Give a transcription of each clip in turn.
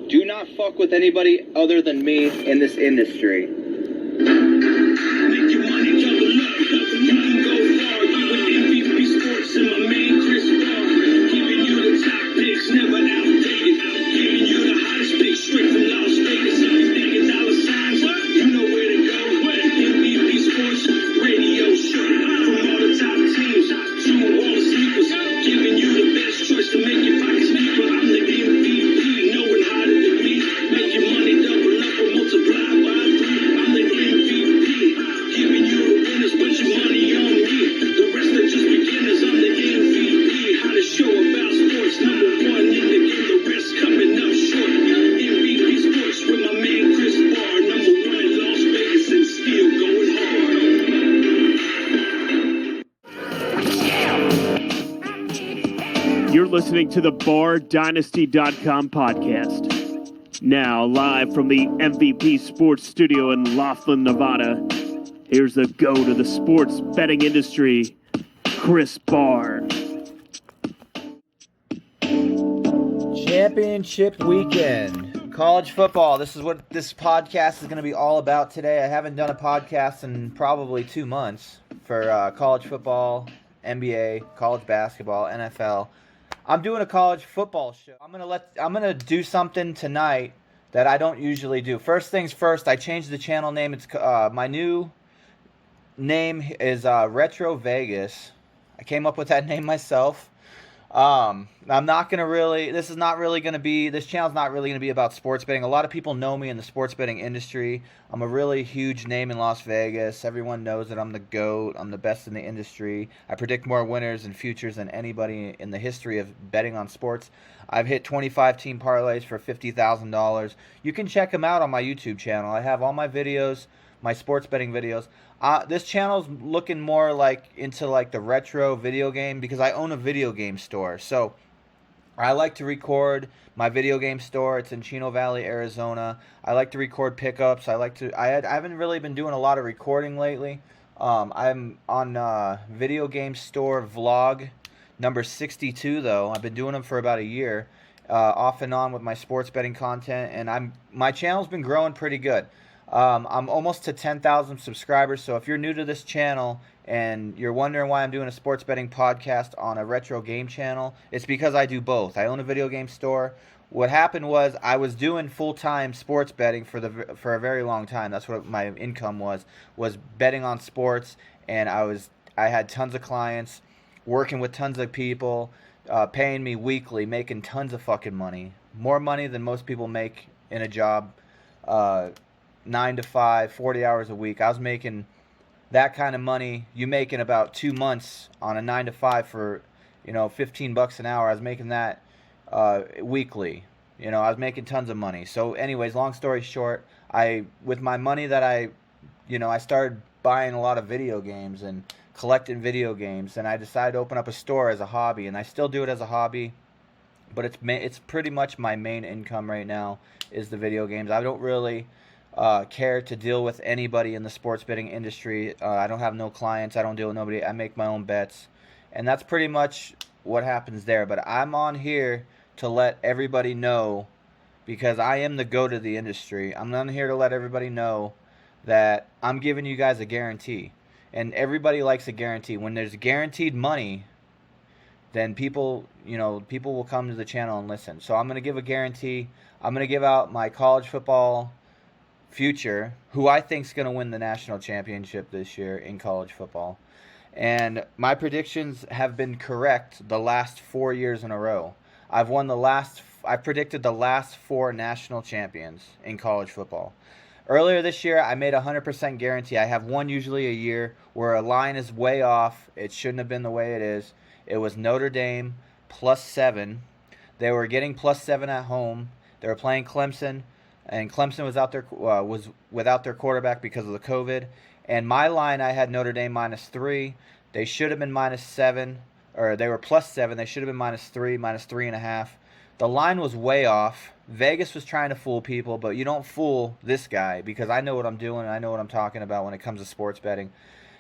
Do not fuck with anybody other than me in this industry. Make your money double up. You can go far. You with MVP Sports and my man Kris. Giving you the top picks, never outdated. Giving you the hottest picks straight from Las Vegas. If you thinking dollar signs, you know where to go. MVP Sports Radio Show. From all the top teams to all the sleepers. Giving you the best choice to make your pockets deeper. I'm the MVP, knowing how to do me. Make your money double up or multiply by 3. I'm the MVP, giving you the winners, but your money on me. The rest are just beginners. I'm the MVP. How to show about sports, number 1 in the game. The rest coming up short. MVP Sports with my man Kris, number 1 in Las Vegas and still going hard. You're listening to the BarDynasty.com podcast. Now, live from the MVP Sports Studio in Laughlin, Nevada, here's the GOAT of the sports betting industry, Kris Barr. Championship weekend. College football. This is what this podcast is going to be all about today. I haven't done a podcast in probably 2 months for college football, NBA, college basketball, NFL. I'm doing a college football show. I'm gonna do something tonight that I don't usually do. First things first, I changed the channel name. It's my new name is Retro Vegas. I came up with that name myself. I'm not gonna really. This channel's not really gonna be about sports betting. A lot of people know me in the sports betting industry. I'm a really huge name in Las Vegas. Everyone knows that I'm the GOAT. I'm the best in the industry. I predict more winners and futures than anybody in the history of betting on sports. I've hit 25 team parlays for $50,000. You can check them out on my YouTube channel. I have all my videos, my sports betting videos. This channel's looking more into the retro video game because I own a video game store. So I like to record my video game store. It's in Chino Valley, Arizona. I like to record pickups. I haven't really been doing a lot of recording lately. I'm on video game store vlog number 62 though. I've been doing them for about a year, off and on with my sports betting content, and my channel's been growing pretty good. I'm almost to 10,000 subscribers, so if you're new to this channel and you're wondering why I'm doing a sports betting podcast on a retro game channel, it's because I do both. I own a video game store. What happened was I was doing full-time sports betting for a very long time. That's what my income was betting on sports, and I had tons of clients, working with tons of people, paying me weekly, making tons of fucking money. More money than most people make in a job, 9 to 5, 40 hours a week. I was making that kind of money. You make in about 2 months on a 9 to 5 for, $15 an hour. I was making that weekly. I was making tons of money. So anyways, long story short, with my money that I started buying a lot of video games and collecting video games, and I decided to open up a store as a hobby, and I still do it as a hobby, but it's pretty much my main income right now is the video games. I don't really care to deal with anybody in the sports betting industry. I don't have no clients. I don't deal with nobody. I make my own bets. And that's pretty much what happens there. But I'm on here to let everybody know, because I am the GOAT of the industry. I'm on here to let everybody know that I'm giving you guys a guarantee. And everybody likes a guarantee. When there's guaranteed money, then people will come to the channel and listen. So I'm going to give a guarantee. I'm going to give out my college football future, who I think is going to win the national championship this year in college football. And my predictions have been correct the last 4 years in a row. I predicted the last 4 national champions in college football. Earlier this year, I made a 100% guarantee. I have one usually a year where a line is way off. It shouldn't have been the way it is. It was Notre Dame +7. They were getting +7 at home. They were playing Clemson, and Clemson was without their quarterback because of the COVID. And my line, I had Notre Dame -3. They should have been -7, or they were +7. They should have been -3, -3.5. The line was way off. Vegas was trying to fool people, but you don't fool this guy, because I know what I'm doing and I know what I'm talking about when it comes to sports betting.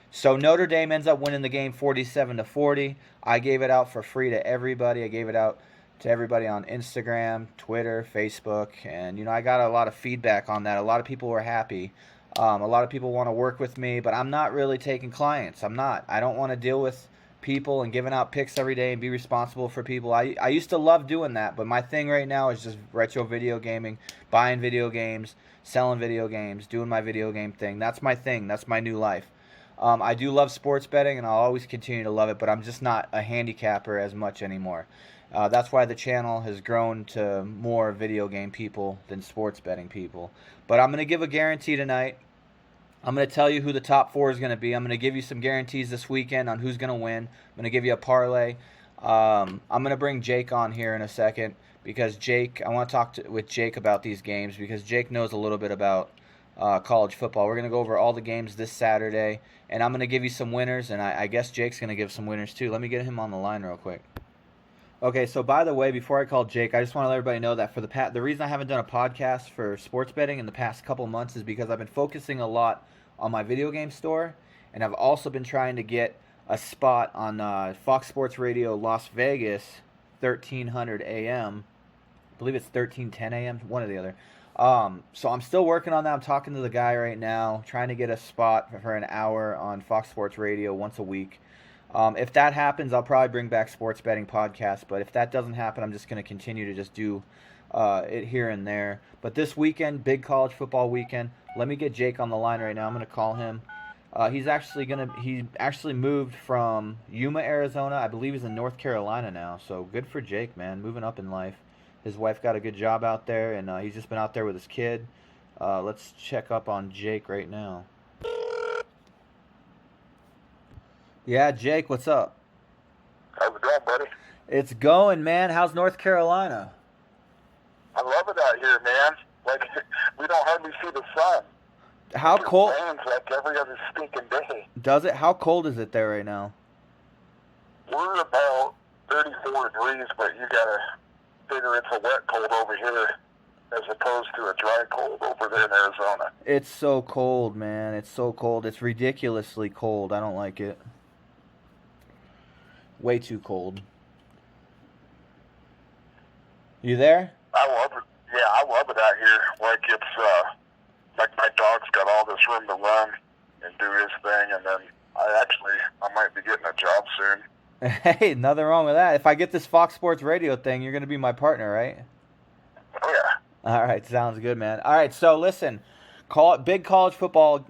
So Notre Dame ends up winning the game 47-40. I gave it out for free to everybody. I gave it out to everybody on Instagram, Twitter, Facebook, and I got a lot of feedback on that. A lot of people were happy. A lot of people want to work with me, but I'm not really taking clients. I'm not. I don't want to deal with people and giving out picks every day and be responsible for people. I used to love doing that, but my thing right now is just retro video gaming, buying video games, selling video games, doing my video game thing. That's my thing. That's my new life. I do love sports betting, and I'll always continue to love it, but I'm just not a handicapper as much anymore. That's why the channel has grown to more video game people than sports betting people. But I'm going to give a guarantee tonight. I'm going to tell you who the top 4 is going to be. I'm going to give you some guarantees this weekend on who's going to win. I'm going to give you a parlay. I'm going to bring Jake on here in a second because I want to talk with Jake about these games because Jake knows a little bit about college football. We're going to go over all the games this Saturday, and I'm going to give you some winners, and I guess Jake's going to give some winners too. Let me get him on the line real quick. Okay, so by the way, before I call Jake, I just want to let everybody know that for the reason I haven't done a podcast for sports betting in the past couple months is because I've been focusing a lot on my video game store, and I've also been trying to get a spot on Fox Sports Radio Las Vegas, 1300 a.m. I believe it's 1310 a.m., one or the other. So I'm still working on that. I'm talking to the guy right now, trying to get a spot for an hour on Fox Sports Radio once a week. If that happens, I'll probably bring back sports betting podcasts. But if that doesn't happen, I'm just going to continue to just do it here and there. But this weekend, big college football weekend. Let me get Jake on the line right now. I'm going to call him. He actually moved from Yuma, Arizona. I believe he's in North Carolina now. So good for Jake, man, moving up in life. His wife got a good job out there, and he's just been out there with his kid. Let's check up on Jake right now. Yeah, Jake, what's up? How's it going, buddy? It's going, man. How's North Carolina? I love it out here, man. Like, we don't hardly see the sun. How cold? It rains like every other stinking day. Does it? How cold is it there right now? We're about 34 degrees, but you gotta figure it's a wet cold over here as opposed to a dry cold over there in Arizona. It's so cold, man. It's so cold. It's ridiculously cold. I don't like it. Way too cold. You there? I love it. Yeah, I love it out here. Like, it's, like my dog's got all this room to run and do his thing, and then I might be getting a job soon. Hey, nothing wrong with that. If I get this Fox Sports Radio thing, you're going to be my partner, right? Oh, yeah. All right, sounds good, man. All right, so listen, big college football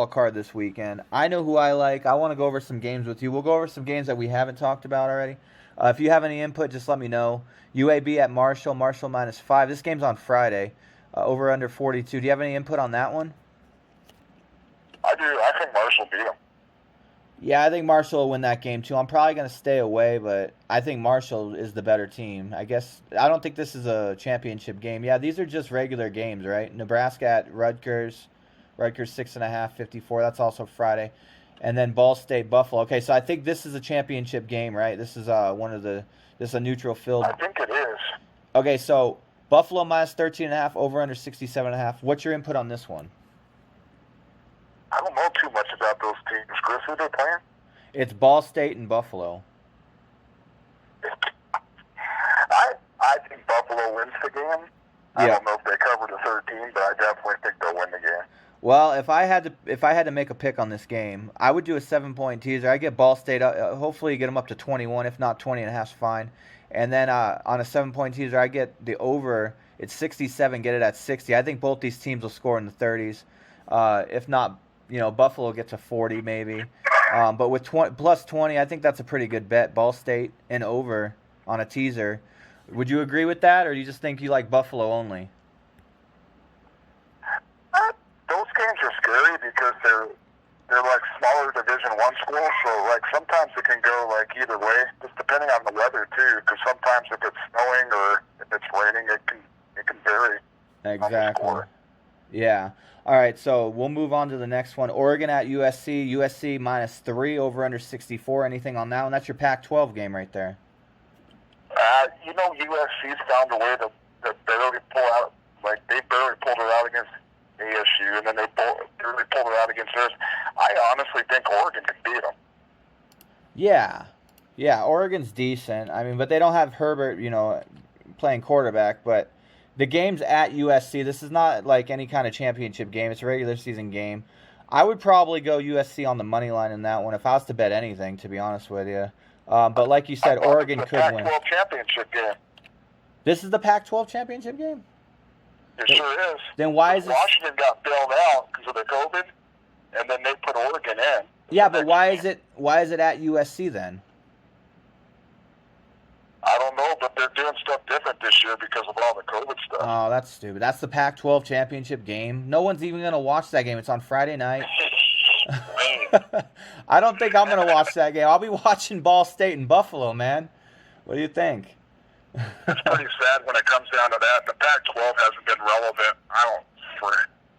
card this weekend. I know who I like. I want to go over some games with you. We'll go over some games that we haven't talked about already. If you have any input, just let me know. UAB at Marshall -5. This game's on Friday. Over under 42. Do you have any input on that one? I do. I think Marshall beat him. Yeah, I think Marshall will win that game too. I'm probably going to stay away, but I think Marshall is the better team. I don't think this is a championship game. Yeah, these are just regular games, right? Nebraska at Rutgers 6.5, 54. That's also Friday. And then Ball State, Buffalo. Okay, so I think this is a championship game, right? This is this is a neutral field. I think it is. Okay, so Buffalo -13.5, over under 67.5. What's your input on this one? I don't know too much about those teams. Kris, who they playing? It's Ball State and Buffalo. I think Buffalo wins the game. I don't know if they cover the 13, but I definitely think they'll win the game. Well, if I had to make a pick on this game, I would do a 7-point teaser. I get Ball State, hopefully get them up to 21, if not 20.5 is fine. And then on a 7-point teaser, I get the over. It's 67, get it at 60. I think both these teams will score in the 30s. If not, Buffalo gets a 40 maybe. But with plus 20, I think that's a pretty good bet. Ball State and over on a teaser. Would you agree with that, or do you just think you like Buffalo only? Those games are scary because they're like smaller Division I schools, so like sometimes it can go like either way, just depending on the weather too. Because sometimes if it's snowing or if it's raining, it can vary. Exactly. Yeah. All right, so we'll move on to the next one. Oregon at USC. USC -3, over under 64. Anything on that one? That's your Pac-12 game right there. USC's found a way to barely pull out. Like, they barely pulled it out against ASU, and then they barely pulled it out against theirs. I honestly think Oregon can beat them. Yeah. Yeah, Oregon's decent. I mean, but they don't have Herbert, playing quarterback. But the game's at USC. This is not like any kind of championship game. It's a regular season game. I would probably go USC on the money line in that one if I was to bet anything, to be honest with you. But like you said, Oregon could win. Pac-12 championship game. This is the Pac-12 championship game? It sure is. Then why is it... Washington got bailed out because of the COVID, and then they put Oregon in. Yeah, but why is it at USC then? I don't know, but they're doing stuff different this year because of all the COVID stuff. Oh, that's stupid. That's the Pac-12 championship game. No one's even going to watch that game. It's on Friday night. I don't think I'm going to watch that game. I'll be watching Ball State and Buffalo, man. What do you think? It's pretty sad when it comes down to that. The Pac-12 hasn't been relevant.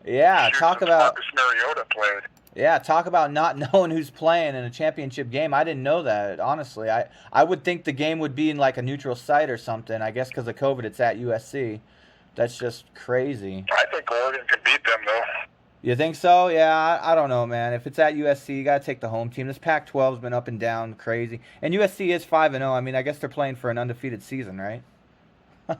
Yeah, talk about Marcus Mariota played. Yeah, talk about not knowing who's playing in a championship game. I didn't know that, honestly. I would think the game would be in like a neutral site or something. I guess because of COVID, it's at USC. That's just crazy. I think Oregon can beat them, though. You think so? Yeah, I don't know, man. If it's at USC, you got to take the home team. This Pac-12's been up and down crazy. And USC is 5-0. I mean, I guess they're playing for an undefeated season, right? They've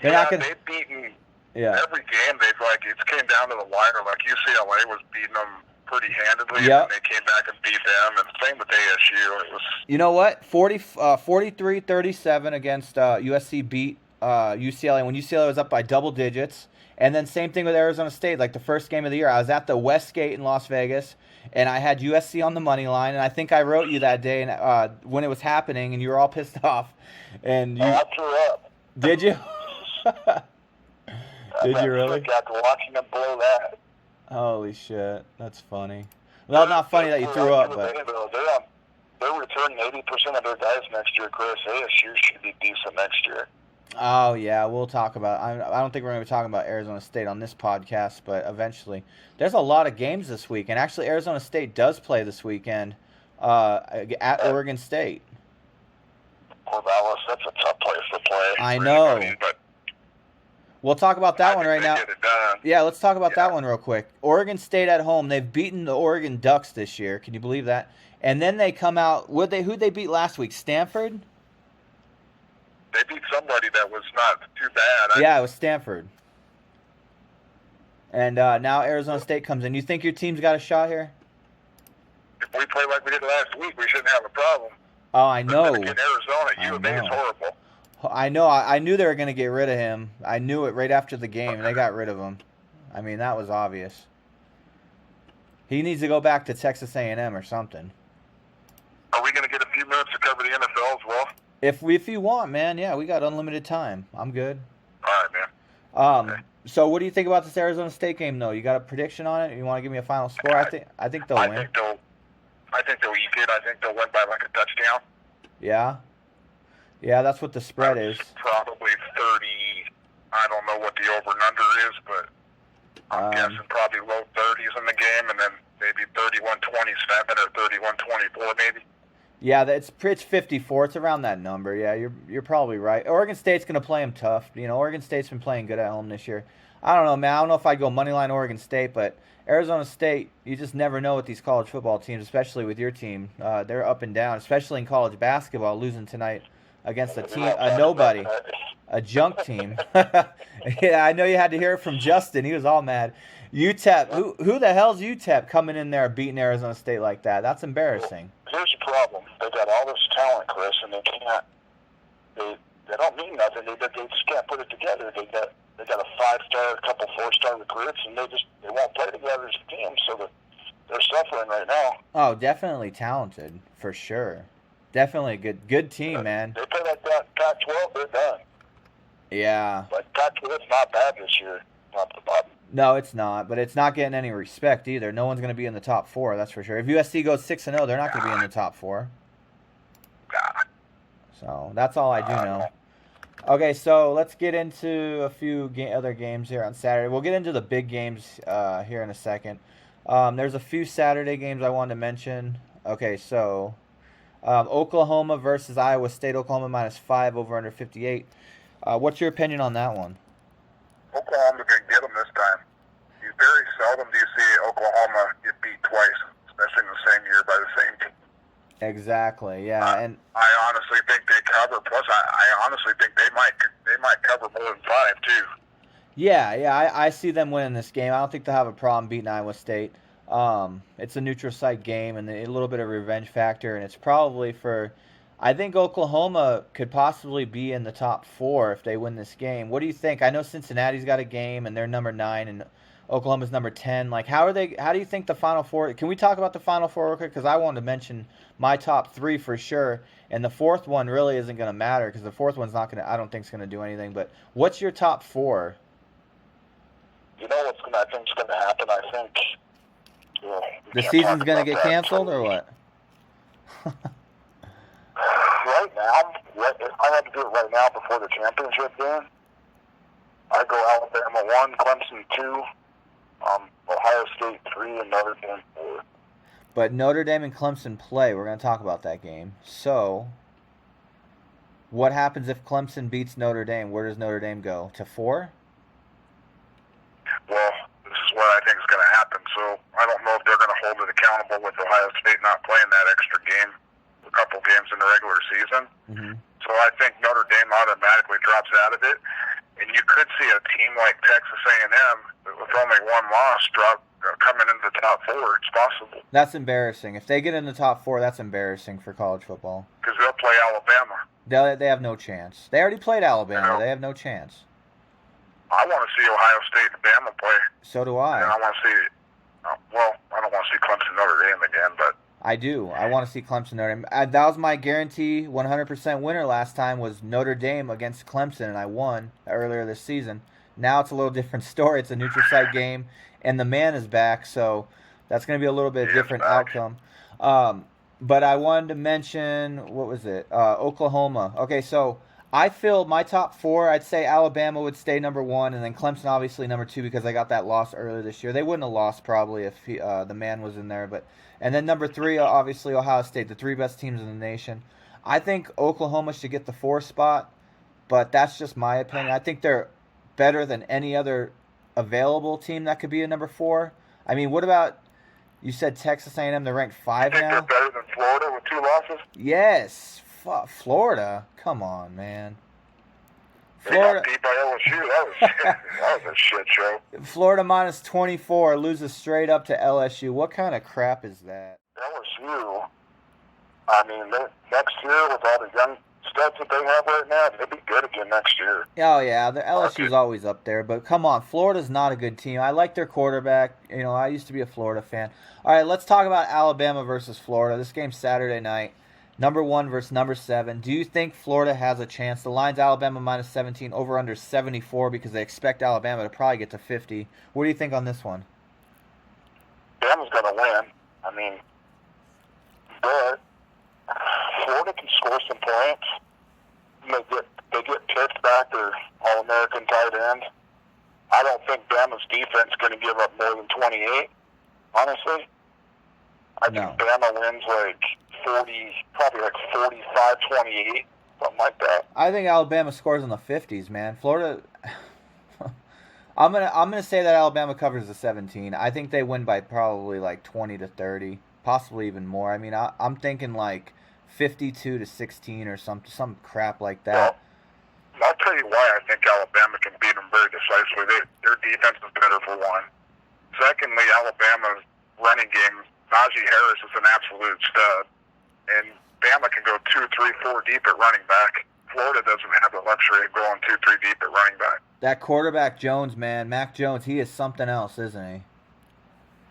beaten every game. It came down to the wire. Like UCLA was beating them pretty handedly, and they came back and beat them, and same with ASU. It was, you know what? 43-37 against USC beat UCLA when UCLA was up by double digits. And then same thing with Arizona State. Like the first game of the year, I was at the Westgate in Las Vegas, and I had USC on the money line. And I think I wrote you that day when it was happening, and you were all pissed off. And you I threw up. Did you? Did you really? After watching them blow that. Holy shit, that's funny. Well, not funny that you threw up, but they're returning 80% of their guys next year, Kris. ASU should be decent next year. Oh, yeah, we'll talk about I don't think we're going to be talking about Arizona State on this podcast, but eventually. There's a lot of games this week, and actually Arizona State does play this weekend at Oregon State. Corvallis, that's a tough place to play. I know. But we'll talk about that one right now. Get it done. Yeah, let's talk about that one real quick. Oregon State at home. They've beaten the Oregon Ducks this year. Can you believe that? And then they come out. Who'd they beat last week? Stanford? They beat somebody that was not too bad. Yeah, it was Stanford. And now Arizona State comes in. You think your team's got a shot here? If we play like we did last week, we shouldn't have a problem. Oh, I know. In Arizona, U of A is horrible. I know. I knew they were going to get rid of him. I knew it right after the game, and they got rid of him. I mean, that was obvious. He needs to go back to Texas A&M or something. Are we going to get a few minutes to cover the NFL as well? If you want, man, yeah, we got unlimited time. I'm good. All right, man. Okay. So what do you think about this Arizona State game, though? You got a prediction on it? You want to give me a final score? I think they'll win. I think they'll eke it. I think they'll win by like a touchdown. Yeah? Yeah, that's what the spread is. Probably 30. I don't know what the over-and-under is, but I'm guessing probably low 30s in the game, and then maybe 31-27 or 31-24 maybe. Yeah, it's 54. It's around that number. Yeah, you're probably right. Oregon State's going to play them tough. Oregon State's been playing good at home this year. I don't know, man. I don't know if I'd go moneyline Oregon State, but Arizona State, you just never know with these college football teams, especially with your team. They're up and down, especially in college basketball, losing tonight against a nobody, a junk team. Yeah, I know you had to hear it from Justin. He was all mad. UTEP, who the hell's UTEP coming in there beating Arizona State like that? That's embarrassing. Here's the problem. They got all this talent, Kris, and they can't. They don't mean nothing. They just can't put it together. They got a 5-star, a couple 4-star recruits, and they won't play together as a team. So they're suffering right now. Oh, definitely talented for sure. Definitely a good team, man. They play like that. Pac-12, they're done. Yeah. Like Pac-12's not bad this year. Not the bottom. No, it's not, but it's not getting any respect either. No one's going to be in the top 4, that's for sure. If USC goes 6-0, they're not going to be in the top 4. So that's all I do know. Okay, so let's get into a few other games here on Saturday. We'll get into the big games here in a second. There's a few Saturday games I wanted to mention. Okay, so Oklahoma versus Iowa State. Oklahoma -5 over under 58. What's your opinion on that one? Oklahoma's going to get them this time. Very seldom do you see Oklahoma get beat twice, especially in the same year by the same team. Exactly. Yeah, and I honestly think they cover. Plus, I honestly think they might cover more than 5 too. yeah, I see them winning this game. I don't think they'll have a problem beating Iowa State. It's a neutral site game and a little bit of revenge factor, and it's probably for. I think Oklahoma could possibly be in the top 4 if they win this game. What do you think? I know Cincinnati's got a game and they're number 9 and Oklahoma's number 10. Like, how do you think the Final Four? Can we talk about the Final Four real quick? Because I wanted to mention my top 3 for sure, and the fourth one really isn't going to matter because the fourth one's not going to. I don't think it's going to do anything. But what's your top 4? You know what's I think is going to happen? I think The season's going to get canceled or what? Right now, if I had to do it right now before the championship game, I'd go Alabama 1, Clemson 2, Ohio State 3, and Notre Dame 4. But Notre Dame and Clemson play. We're going to talk about that game. So, what happens if Clemson beats Notre Dame? Where does Notre Dame go? To 4? Well, this is what I think is going to happen. So I don't know if they're going to hold it accountable with Ohio State not playing that extra game, a couple games in the regular season. Mm-hmm. So I think Notre Dame automatically drops out of it. And you could see a team like Texas A&M with only 1 loss coming into the top 4. It's possible. That's embarrassing. If they get in the top 4, that's embarrassing for college football. Because they'll play Alabama. They have no chance. They already played Alabama. They have no chance. I want to see Ohio State and Bama play. So do I. And I want to see, I don't want to see Clemson Notre Dame again, but I do. I want to see Clemson Notre Dame. That was my guarantee 100% winner last time was Notre Dame against Clemson, and I won earlier this season. Now it's a little different story. It's a neutral site game, and the man is back, so that's going to be a little bit different outcome. But I wanted to mention, what was it? Oklahoma. Okay, so I feel my top 4, I'd say Alabama would stay number 1, and then Clemson obviously number 2 because I got that loss earlier this year. They wouldn't have lost probably if the man was in there. And then number 3, obviously Ohio State, the 3 best teams in the nation. I think Oklahoma should get the 4 spot, but that's just my opinion. I think they're better than any other available team that could be a number 4. I mean, what about, you said Texas A&M, they're ranked 5 now? they're better than Florida with 2 losses? Yes. Florida? Come on, man. Florida. They got beat by LSU. That was a shit show. Florida minus 24 loses straight up to LSU. What kind of crap is that? LSU, I mean, next year with all the young studs that they have right now, they'll be good again next year. Oh, yeah, the LSU's always up there. But come on, Florida's not a good team. I like their quarterback. You know, I used to be a Florida fan. All right, let's talk about Alabama versus Florida. This game's Saturday night. Number 1 versus number 7. Do you think Florida has a chance? The line's Alabama minus 17, over under 74 because they expect Alabama to probably get to 50. What do you think on this one? Bama's going to win. I mean, but Florida can score some points. They get picked back their All-American tight end. I don't think Bama's defense is going to give up more than 28, honestly. I think Bama wins like 40, probably like 45-28, something like that. I think Alabama scores in the 50s, man. Florida, I'm gonna say that Alabama covers the 17. I think they win by probably like 20 to 30, possibly even more. I mean, I'm thinking like 52-16 or some crap like that. Well, I'll tell you why I think Alabama can beat them very decisively. Their defense is better for one. Secondly, Alabama's running game, Najee Harris is an absolute stud. And Bama can go 2, 3, 4 deep at running back. Florida doesn't have the luxury of going 2, 3 deep at running back. That quarterback Jones, man, Mac Jones, he is something else, isn't he?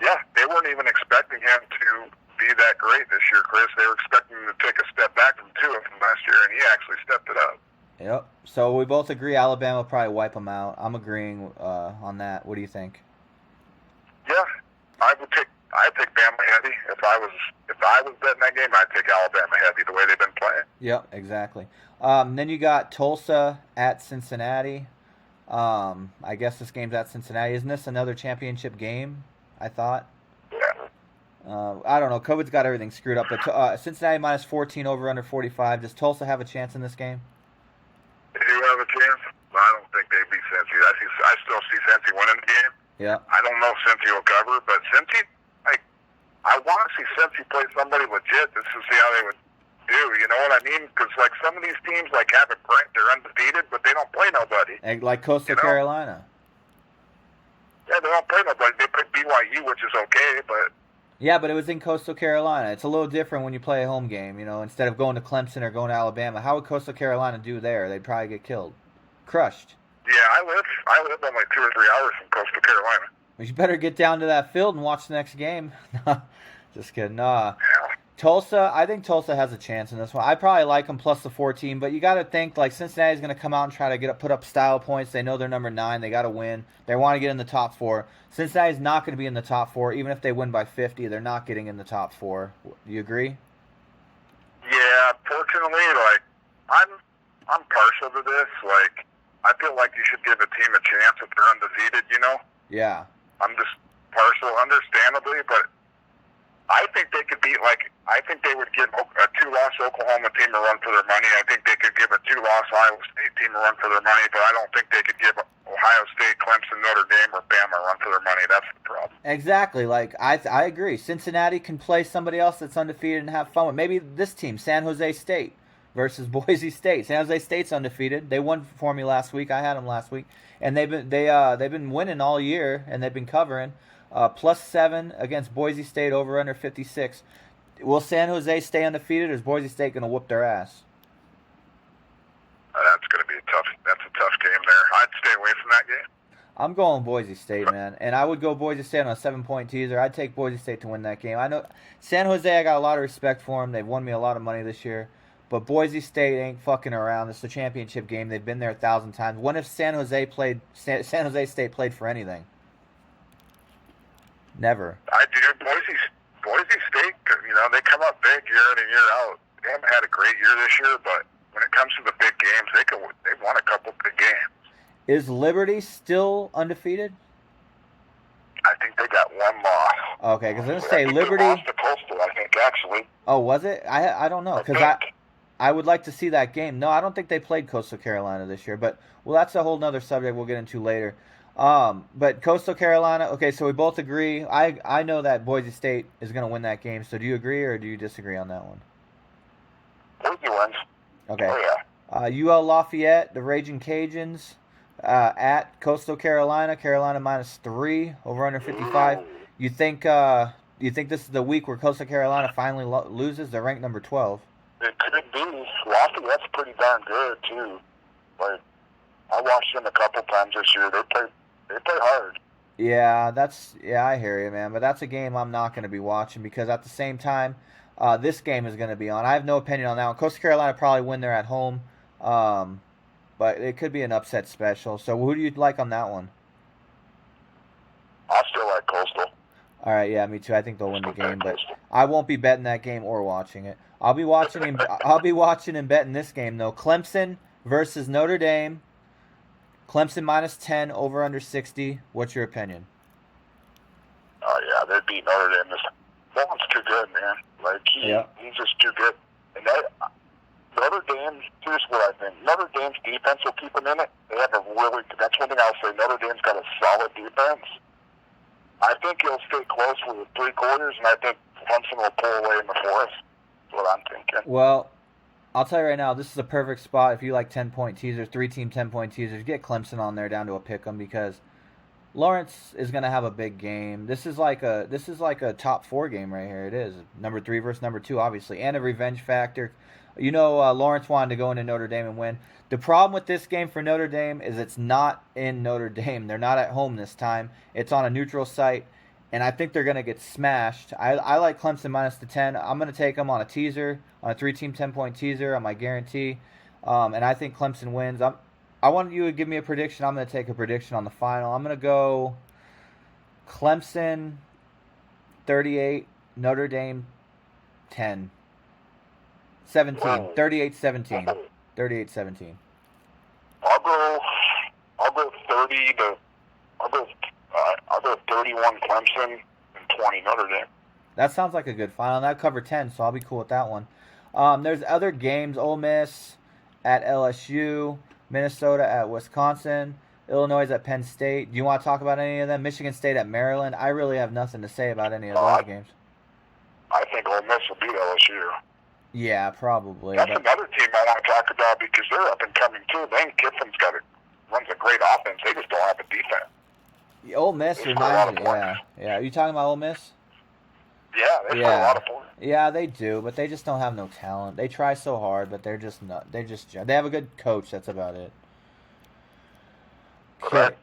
Yeah, they weren't even expecting him to be that great this year, Kris. They were expecting him to take a step back from Tua from last year, and he actually stepped it up. Yep. So we both agree Alabama will probably wipe them out. I'm agreeing on that. What do you think? Yeah, I'd take Bama heavy. If I was betting that game, I'd take Alabama heavy the way they've been playing. Yep, exactly. Then you got Tulsa at Cincinnati. I guess this game's at Cincinnati. Isn't this another championship game? I thought. Yeah. I don't know. COVID's got everything screwed up. But Cincinnati minus 14 over under 45. Does Tulsa have a chance in this game? They do have a chance. I don't think they beat Cincy. I still see Cincy winning the game. Yeah. I don't know if Cincy will cover, but Cincy, I want to see Cincy play somebody legit just to see how they would do. You know what I mean? Because like some of these teams like have it ranked, they're undefeated, but they don't play nobody. Like Coastal You know? Carolina. Yeah, they don't play nobody. They play BYU, which is okay, but Yeah, but it was in Coastal Carolina. It's a little different when you play a home game, you know, instead of going to Clemson or going to Alabama. How would Coastal Carolina do there? They'd probably get killed. Crushed. yeah, I live only 2 or 3 hours from Coastal Carolina. Well, you better get down to that field and watch the next game. Just kidding. Yeah. Tulsa, I think Tulsa has a chance in this one. I probably like them plus the 14, but you got to think like Cincinnati's going to come out and try to put up style points. They know they're number 9. They got to win. They want to get in the top 4. Cincinnati's not going to be in the top 4, even if they win by 50. They're not getting in the top 4. Do you agree? Yeah, fortunately, like I'm partial to this. Like I feel like you should give a team a chance if they're undefeated. You know, Yeah. I'm just partial, understandably, but I think they could beat. Like I think they would give a 2-loss Oklahoma team a run for their money. I think they could give a 2-loss Iowa State team a run for their money, but I don't think they could give Ohio State, Clemson, Notre Dame, or Bama a run for their money. That's the problem. Exactly. Like I agree. Cincinnati can play somebody else that's undefeated and have fun with. Maybe this team, San Jose State versus Boise State. San Jose State's undefeated. They won for me last week. I had them last week, and they've been winning all year, and they've been covering. +7 against Boise State over under 56. Will San Jose stay undefeated, or is Boise State going to whoop their ass? That's going to be That's a tough game there. I'd stay away from that game. I'm going Boise State, man, and I would go Boise State on a 7-point teaser. I'd take Boise State to win that game. I know San Jose, I got a lot of respect for them. They've won me a lot of money this year, but Boise State ain't fucking around. It's a championship game. They've been there 1,000 times. When if San Jose State played for anything? Never. I do. Boise State, you know, they come up big year in and year out. They haven't had a great year this year, but when it comes to the big games, they've won a couple big games. Is Liberty still undefeated? I think they got 1 loss. Okay, because I was going to say Liberty. They lost to Coastal, I think, actually. Oh, was it? I don't know, because I would like to see that game. No, I don't think they played Coastal Carolina this year, but well, that's a whole nother subject we'll get into later. But Coastal Carolina, okay, so we both agree. I know that Boise State is going to win that game, so do you agree or do you disagree on that one? Boise wins. Okay. Oh, yeah. UL Lafayette, the Raging Cajuns, at Coastal Carolina, Carolina -3, over under 55. You think this is the week where Coastal Carolina finally loses? They're ranked number 12. It could be. Lafayette's pretty darn good, too. Like, I watched them a couple times this year. They play hard. Yeah, I hear you, man. But that's a game I'm not going to be watching because at the same time, this game is going to be on. I have no opinion on that one. Coastal Carolina probably win there at home, but it could be an upset special. So who do you like on that one? I still like Coastal. All right, yeah, me too. I think they'll win the game, but I won't be betting that game or watching it. I'll be watching and betting this game though. Clemson versus Notre Dame. Clemson -10, over under 60. What's your opinion? Oh, yeah, they beat Notre Dame. That one's too good, man. Like, he's just too good. And Notre Dame, here's what I think. Notre Dame's defense will keep them in it. They have that's one thing I'll say. Notre Dame's got a solid defense. I think it'll stay close for the 3 quarters, and I think Clemson will pull away in the 4th. That's what I'm thinking. Well, I'll tell you right now, this is a perfect spot if you like 10-point teasers, 3-team 10-point teasers. Get Clemson on there down to a pick 'em because Lawrence is going to have a big game. This is like a top 4 game right here. It is number 3 versus number 2, obviously, and a revenge factor. You know, Lawrence wanted to go into Notre Dame and win. The problem with this game for Notre Dame is it's not in Notre Dame. They're not at home this time. It's on a neutral site. And I think they're going to get smashed. I like Clemson -10. I'm going to take them on a teaser, on a 3-team 10-point teaser on my guarantee. And I think Clemson wins. I want you to give me a prediction. I'm going to take a prediction on the final. I'm going to go Clemson 38, Notre Dame 10. 17. 38-17. 38-17. I'll go 30 to. I'll go 31 Clemson and 20 Notre Dame. That sounds like a good final. That cover 10, so I'll be cool with that one. There's other games. Ole Miss at LSU, Minnesota at Wisconsin, Illinois at Penn State. Do you want to talk about any of them? Michigan State at Maryland. I really have nothing to say about any of those games. I think Ole Miss will beat LSU. Yeah, probably. That's But another team I want to talk about because they're up and coming too. Lane Kiffin's runs a great offense. They just don't have a defense. Ole Miss They score a lot of reminds me. Yeah, points. yeah. Are you talking about Ole Miss? Yeah, they score a lot of points. Yeah, they do, but they just don't have no talent. They try so hard, but they're just not. They have a good coach. That's about it. But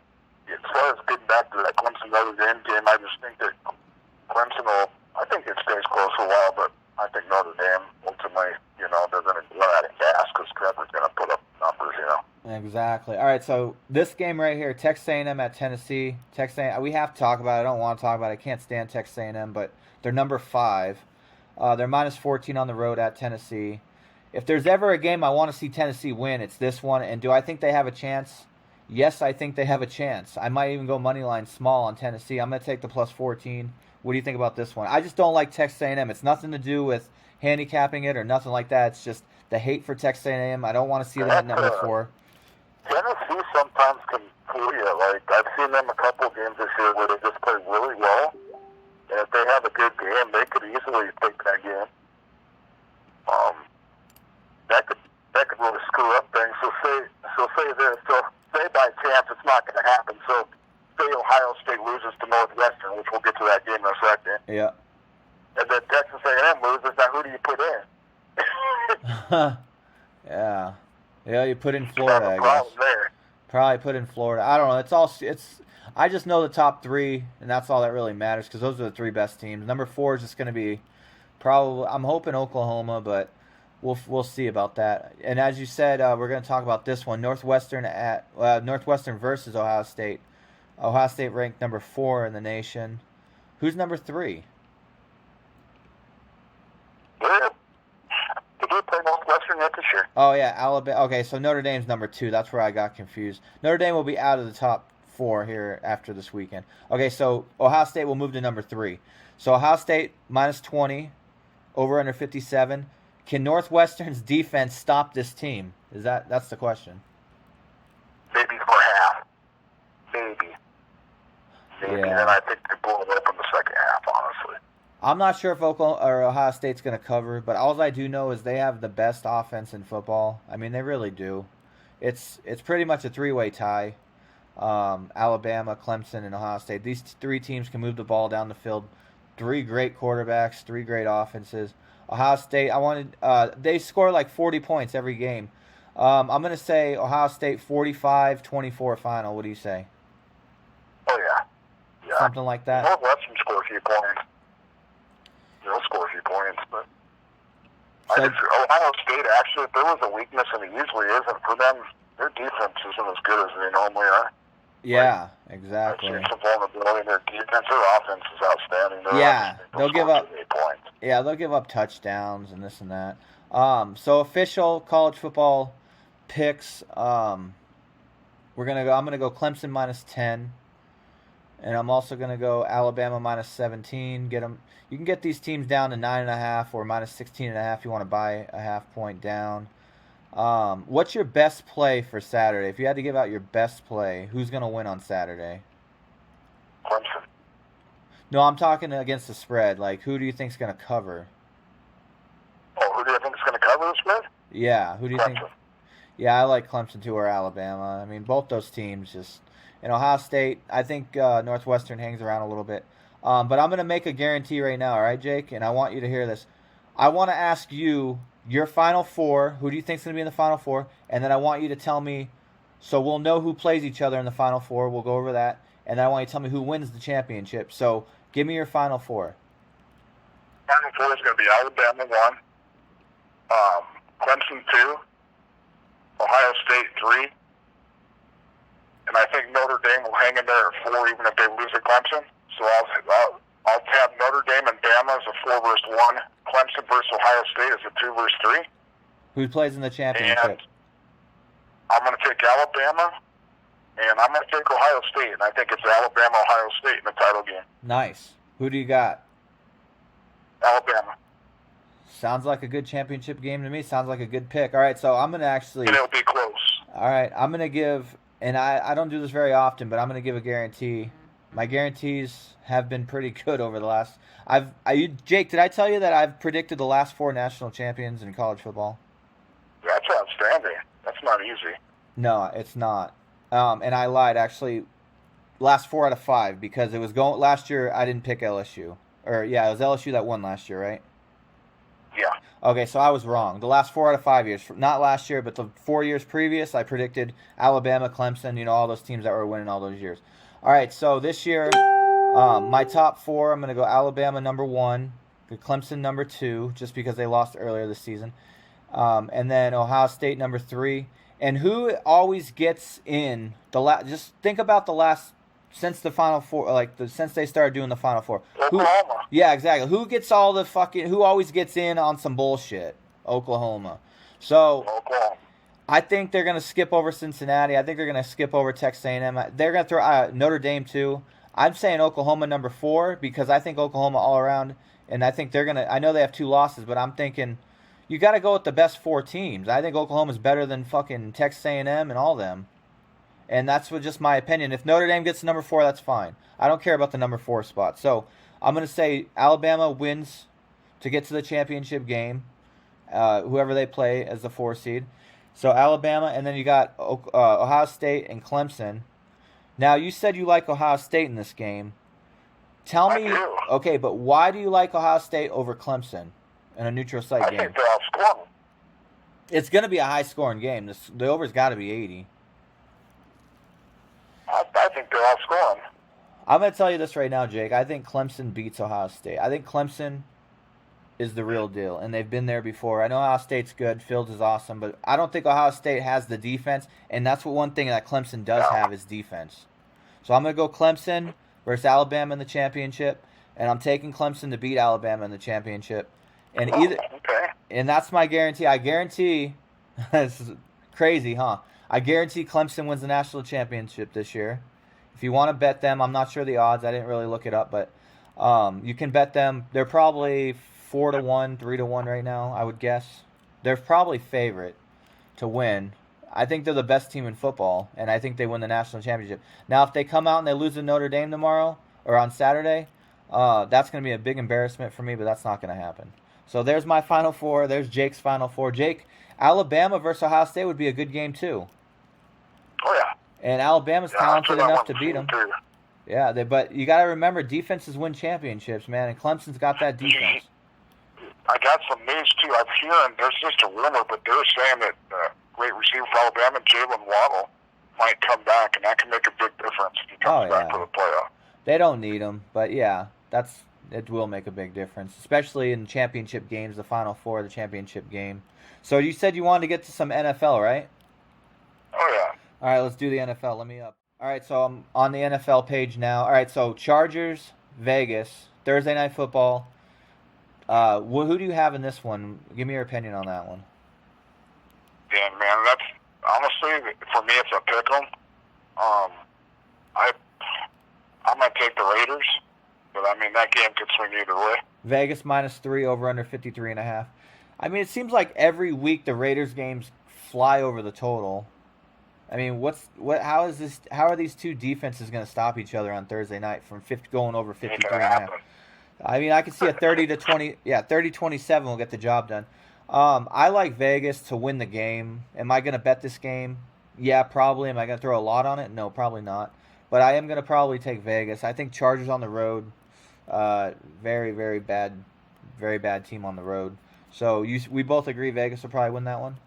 as far as getting back to that Clemson Notre Dame game, I just think that Clemson will. I think it stays close for a while, but I think Notre Dame ultimately, they're going to run out of gas because Trevor's going to put up numbers, Exactly. All right, so this game right here, Texas A&M at Tennessee. We have to talk about it. I don't want to talk about it. I can't stand Texas A&M, but they're number 5. They're minus 14 on the road at Tennessee. If there's ever a game I want to see Tennessee win, it's this one. And do I think they have a chance? Yes, I think they have a chance. I might even go money line small on Tennessee. I'm going to take the plus 14. What do you think about this one? I just don't like Texas A&M. It's nothing to do with handicapping it or nothing like that. It's just the hate for Texas A&M. I don't want to see them at number 4. Tennessee sometimes can fool you. Like, I've seen them a couple games this year where they just play really well. And if they have a good game, they could easily take that game. That could really screw up things. So say this. So say by chance it's not going to happen. So say Ohio State loses to Northwestern, which we'll get to that game in a second. Yeah. And then Texas A&M loses. Now who do you put in? Yeah. Yeah, you put in Florida, I guess. Problem there. Probably put in Florida. I don't know. I just know the top 3, and that's all that really matters because those are the 3 best teams. Number 4 is just going to be probably. I'm hoping Oklahoma, but we'll see about that. And as you said, we're going to talk about this one: Northwestern versus Ohio State. Ohio State ranked number 4 in the nation. Who's number 3? Did they play Northwestern yet this year? Oh yeah, Alabama. Okay, so Notre Dame's number 2. That's where I got confused. Notre Dame will be out of the top 4 here after this weekend. Okay, so Ohio State will move to number 3. So Ohio State minus 20, over under 57. Can Northwestern's defense stop this team? That's the question? Maybe for half. Maybe. Yeah. And I think they blow it up in the second half, honestly. I'm not sure if Ohio State's going to cover, but all I do know is they have the best offense in football. I mean, they really do. It's pretty much a 3-way tie. Alabama, Clemson, and Ohio State. These 3 teams can move the ball down the field. 3 great quarterbacks, 3 great offenses. Ohio State, they score like 40 points every game. I'm going to say Ohio State 45-24 final. What do you say? Oh, yeah. Something like that? Northwestern score a few points. They'll score a few points, but So, Ohio State, actually, if there was a weakness, and it usually isn't for them, their defense isn't as good as they normally are. yeah, I've exactly. seen some vulnerability in their defense. Their offense is outstanding. They'll give up 8 points. Yeah, they'll give up touchdowns and this and that. So official college football picks. I'm gonna go Clemson minus 10, and I'm also gonna go Alabama minus 17. You can get these teams down to 9.5 or minus 16.5. You want to buy a half point down. What's your best play for Saturday? If you had to give out your best play, who's gonna win on Saturday? Clemson. No, I'm talking against the spread. Like, who do you think's gonna cover? Oh, who do you think is going to cover the spread? Yeah, who do you think? Clemson. Yeah, I like Clemson too, or Alabama. I mean, both those teams just. And Ohio State, I think Northwestern hangs around a little bit. But I'm going to make a guarantee right now, all right, Jake? And I want you to hear this. I want to ask you your Final Four. Who do you think's going to be in the Final Four? And then I want you to tell me, so we'll know who plays each other in the Final Four. We'll go over that. And then I want you to tell me who wins the championship. So give me your Final Four. Final Four is going to be Alabama 1, Clemson 2, Ohio State 3, and I think Notre Dame will hang in there at 4 even if they lose at Clemson. So I'll have Notre Dame and Bama as a 4 versus 1, Clemson versus Ohio State as a 2 versus 3. Who plays in the championship? And I'm going to take Alabama, and I'm going to take Ohio State, and I think it's Alabama-Ohio State in the title game. Nice. Who do you got? Alabama. Sounds like a good championship game to me. Sounds like a good pick. All right, so I'm going to actually... And it'll be close. All right, I'm going to give... And I don't do this very often, but I'm going to give a guarantee. My guarantees have been pretty good over the last. Jake, did I tell you that I've predicted the last 4 national champions in college football? That's outstanding. That's not easy. No, it's not. And I lied. Actually, last 4 out of 5 because it was going last year. I didn't pick LSU. Or yeah, it was LSU that won last year, right? Yeah. Okay, so I was wrong. The last 4 out of 5 years, not last year, but the 4 years previous, I predicted Alabama, Clemson, all those teams that were winning all those years. All right, so this year, my top 4, I'm going to go Alabama number 1, Clemson number 2, just because they lost earlier this season, and then Ohio State number 3. And who always gets in just think about the last since the Final Four, since they started doing the Final Four. Oklahoma. Yeah, exactly. Who gets all the who always gets in on some bullshit? Oklahoma. So Oklahoma. I think they're gonna skip over Cincinnati. I think they're gonna skip over Texas A&M. They're gonna throw Notre Dame too. I'm saying Oklahoma number 4 because I think Oklahoma all around, and I think they're gonna. I know they have 2 losses, but I'm thinking you got to go with the best 4 teams. I think Oklahoma's better than fucking Texas A&M and all them. And that's just my opinion. If Notre Dame gets number 4, that's fine. I don't care about the number 4 spot. So I'm going to say Alabama wins to get to the championship game, whoever they play as the 4 seed. So Alabama, and then you got Ohio State and Clemson. Now, you said you like Ohio State in this game. Tell me, okay, but why do you like Ohio State over Clemson in a neutral site game? I think they're outscoring. It's going to be a high-scoring game. The over's got to be 80. I think they're outscoring. I'm going to tell you this right now, Jake. I think Clemson beats Ohio State. I think Clemson is the real deal, and they've been there before. I know Ohio State's good. Fields is awesome, but I don't think Ohio State has the defense, and that's one thing that Clemson does have is defense. So I'm going to go Clemson versus Alabama in the championship, and I'm taking Clemson to beat Alabama in the championship. And and that's my guarantee. I guarantee, this is crazy, huh? I guarantee Clemson wins the national championship this year. If you want to bet them, I'm not sure the odds. I didn't really look it up, but you can bet them. They're probably 4-1, 3-1 right now, I would guess. They're probably favorite to win. I think they're the best team in football, and I think they win the national championship. Now, if they come out and they lose to Notre Dame tomorrow or on Saturday, that's going to be a big embarrassment for me, but that's not going to happen. So there's my Final Four. There's Jake's Final Four. Jake, Alabama versus Ohio State would be a good game, too. Oh, yeah. And Alabama's talented enough to beat them. Too. Yeah, but you got to remember, defenses win championships, man, and Clemson's got that defense. I got some news, too. I'm hearing, there's just a rumor, but they're saying that great receiver for Alabama, Jalen Waddle, might come back, and that can make a big difference if he comes back for the playoff. They don't need him, but yeah, it will make a big difference, especially in championship games, the Final Four, the championship game. So you said you wanted to get to some NFL, right? Oh, yeah. All right, let's do the NFL. Let me up. All right, so I'm on the NFL page now. All right, so Chargers, Vegas, Thursday Night Football. Who do you have in this one? Give me your opinion on that one. Yeah, man, that's honestly, for me, it's a pick 'em. I'm going to take the Raiders, but I mean, that game could swing either way. Vegas -3, over under 53.5. I mean, it seems like every week the Raiders games fly over the total. I mean, how are these two defenses going to stop each other on Thursday night from going over 53.5? I mean, I can see a 30-27 will get the job done. I like Vegas to win the game. Am I going to bet this game? Yeah, probably. Am I going to throw a lot on it? No, probably not. But I am going to probably take Vegas. I think Chargers on the road, very, very bad team on the road. So we both agree Vegas will probably win that one?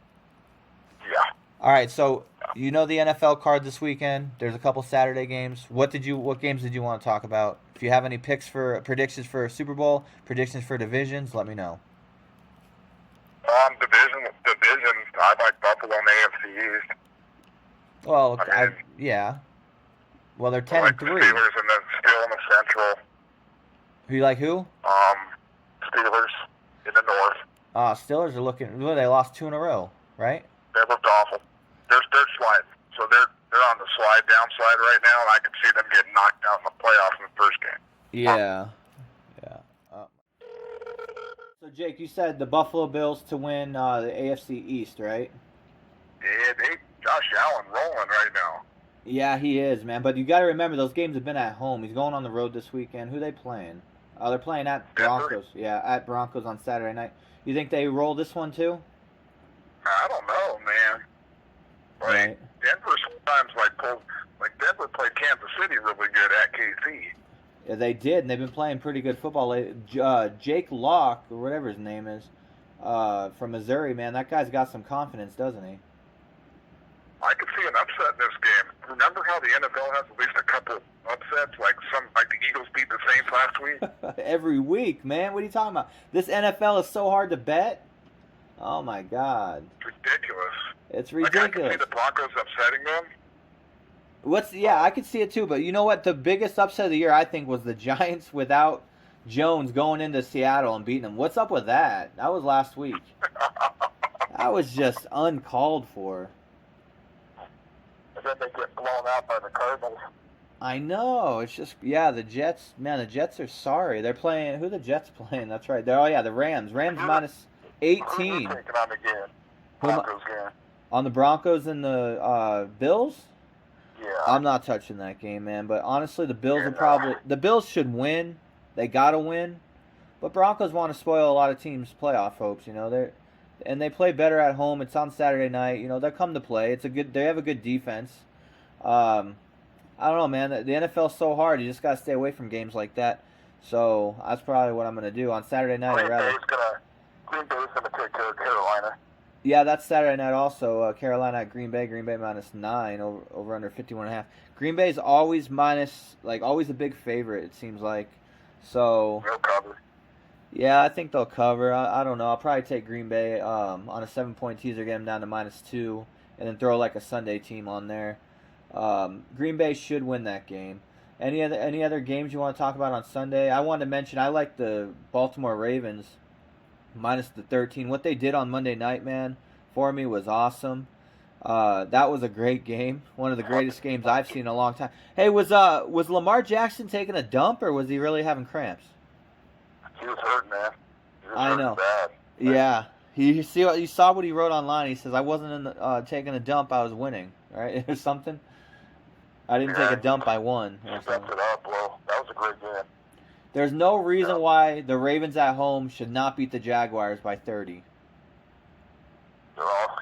Yeah. All right, so you know the NFL card this weekend. There's a couple Saturday games. What games did you want to talk about? If you have any predictions for Super Bowl, predictions for divisions, let me know. Division, I like Buffalo and AFC East. Well, yeah. Well, they're 10-3. I like the Steelers and then still in the Central. Who you like? Who? Steelers in the North. Steelers are looking. They lost 2 in a row, right? They looked awful. They're sliding. So they're on the downside right now, and I could see them getting knocked out in the playoffs in the first game. Yeah. So, Jake, you said the Buffalo Bills to win the AFC East, right? Yeah, Josh Allen rolling right now. Yeah, he is, man. But you got to remember, those games have been at home. He's going on the road this weekend. Who they playing? They're playing at Broncos. Yeah, at Broncos on Saturday night. You think they roll this one too? I don't know, man. Like, Right. Denver sometimes Denver played Kansas City really good at KC. Yeah, they did, and they've been playing pretty good football lately. Jake Locke, or whatever his name is, from Missouri, man, that guy's got some confidence, doesn't he? I could see an upset in this game. Remember how the NFL has at least a couple upsets, like the Eagles beat the Saints last week? Every week, man. What are you talking about? This NFL is so hard to bet. Oh my God, It's ridiculous. it's Like, I can ridiculous. see the Broncos upsetting them. Yeah, I could see it too, but you know what? The biggest upset of the year, I think, was the Giants without Jones going into Seattle and beating them. What's up with that? That was last week. That was just uncalled for. And then they get blown out by the Cardinals. I know. It's just, yeah, the Jets, man, the Jets are sorry. They're playing, who are the Jets playing? That's right. The Rams. Rams minus Who are 18 you taking on the game? Broncos game. on the Broncos and the Bills. Yeah. I'm not touching that game, man. But honestly, the Bills Yeah. the Bills should win. They gotta win. But Broncos want to spoil a lot of teams' playoff hopes. You know, they play better at home. It's on Saturday night. You know, they'll come to play. They have a good defense. I don't know, man. The NFL's so hard. You just gotta stay away from games like that. So that's probably what I'm gonna do on Saturday night. Green Bay's gonna take care of Carolina. Yeah, that's Saturday night also. Carolina at Green Bay. Green Bay minus 9 over under 51.5. Green Bay's always always a big favorite, it seems like. So They'll cover. yeah, I think they'll cover. I don't know. I'll probably take Green Bay on a 7-point teaser, get them down to minus 2, and then throw like a Sunday team on there. Green Bay should win that game. Any other games you want to talk about on Sunday? I wanted to mention I like the Baltimore Ravens minus the 13. What they did on Monday night, man, for me was awesome. That was a great game. One of the greatest games I've seen in a long time. Hey, was Lamar Jackson taking a dump, or was he really having cramps? He was hurt, man. He was I hurt know. bad. Yeah. You saw what he wrote online. He says, I wasn't taking a dump, I was winning, right? Or something. I didn't take a dump, I won. He stepped it up. Well, that was a great game. There's no reason why the Ravens at home should not beat the Jaguars by 30. They're all,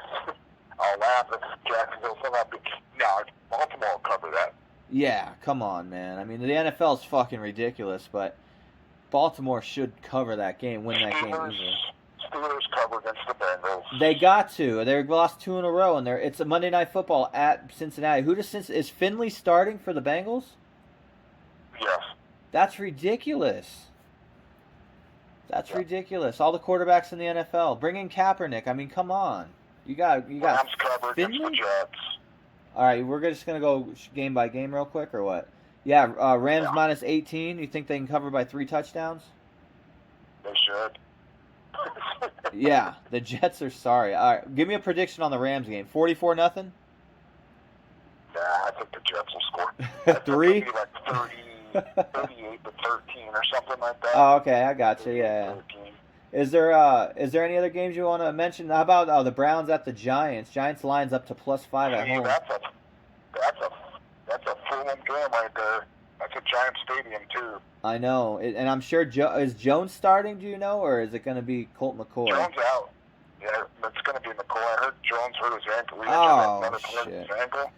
I'll laugh if Jacksonville somehow beat. No, Baltimore will cover that. Yeah, come on, man. I mean, the NFL is fucking ridiculous, but Baltimore should cover that game, win that game easily. Steelers cover against the Bengals. They got to. They lost 2 in a row, and it's a Monday Night Football at Cincinnati. Is Finley starting for the Bengals? Yes. That's ridiculous. That's ridiculous. All the quarterbacks in the NFL. Bring in Kaepernick. I mean, come on. You got Rams cover against the Finley? Jets. All right, we're just gonna go game by game real quick, or what? Yeah, Rams minus 18. You think they can cover by 3 touchdowns? They should. Yeah, the Jets are sorry. All right, give me a prediction on the Rams game. 44-0. Nah, I think the Jets will score. 3? It'll be like 38 to 13 or something like that. Oh, okay, I got you. Yeah. 13. Is there any other games you want to mention? How about the Browns at the Giants? Giants lines up to +5 at home. That's a full-on game right there. That's a giant stadium too. I know, and I'm sure is Jones starting? Do you know, or is it going to be Colt McCoy? Jones out. Yeah, it's going to be McCoy. I heard Jones hurt his ankle. He Oh, another part of his ankle.